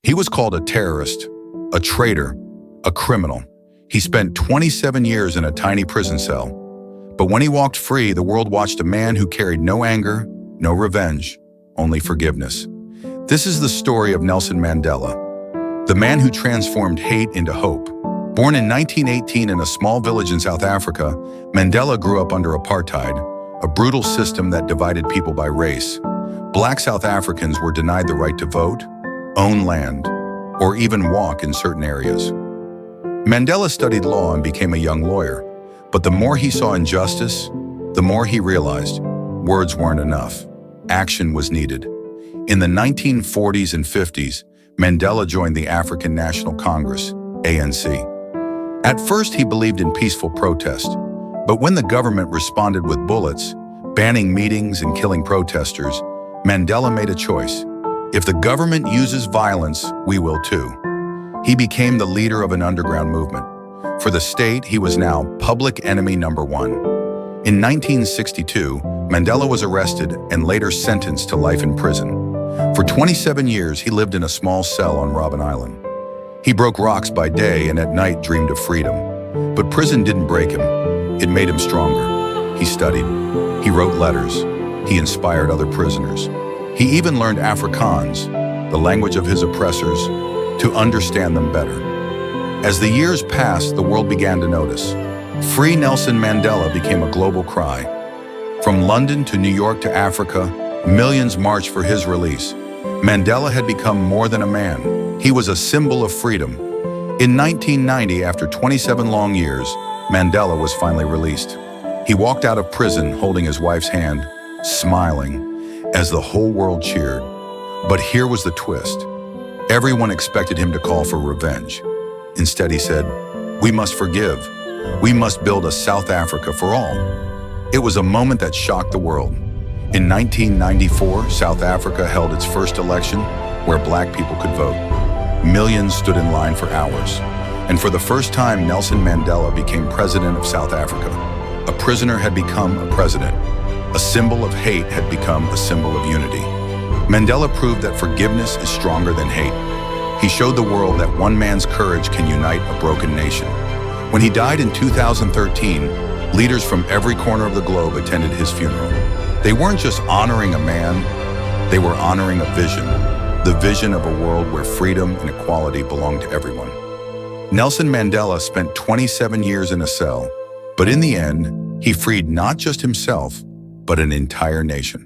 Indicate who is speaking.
Speaker 1: He was called a terrorist, a traitor, a criminal. He spent 27 years in a tiny prison cell. But when he walked free, the world watched a man who carried no anger, no revenge, only forgiveness. This is the story of Nelson Mandela, the man who transformed hate into hope. Born in 1918 in a small village in South Africa, Mandela grew up under apartheid, a brutal system that divided people by race. Black South Africans were denied the right to vote, own land, or even walk in certain areas. Mandela studied law and became a young lawyer, but the more he saw injustice, the more he realized words weren't enough. Action was needed. In the 1940s and 50s, Mandela joined the African National Congress, ANC. At first, he believed in peaceful protest, but when the government responded with bullets, banning meetings and killing protesters, Mandela made a choice. If the government uses violence, we will too. He became the leader of an underground movement. For the state, he was now public enemy number one. In 1962, Mandela was arrested and later sentenced to life in prison. For 27 years, he lived in a small cell on Robben Island. He broke rocks by day and at night dreamed of freedom. But prison didn't break him. It made him stronger. He studied. He wrote letters. He inspired other prisoners. He even learned Afrikaans, the language of his oppressors, to understand them better. As the years passed, the world began to notice. Free Nelson Mandela became a global cry. From London to New York to Africa, millions marched for his release. Mandela had become more than a man. He was a symbol of freedom. In 1990, after 27 long years, Mandela was finally released. He walked out of prison holding his wife's hand, smiling, as the whole world cheered. But here was the twist. Everyone expected him to call for revenge. Instead, he said, "We must forgive. We must build a South Africa for all." It was a moment that shocked the world. In 1994, South Africa held its first election where black people could vote. Millions stood in line for hours. And for the first time, Nelson Mandela became president of South Africa. A prisoner had become a president. A symbol of hate had become a symbol of unity. Mandela proved that forgiveness is stronger than hate. He showed the world that one man's courage can unite a broken nation. When he died in 2013, leaders from every corner of the globe attended his funeral. They weren't just honoring a man, they were honoring a vision, the vision of a world where freedom and equality belong to everyone. Nelson Mandela spent 27 years in a cell, but in the end, he freed not just himself, but an entire nation.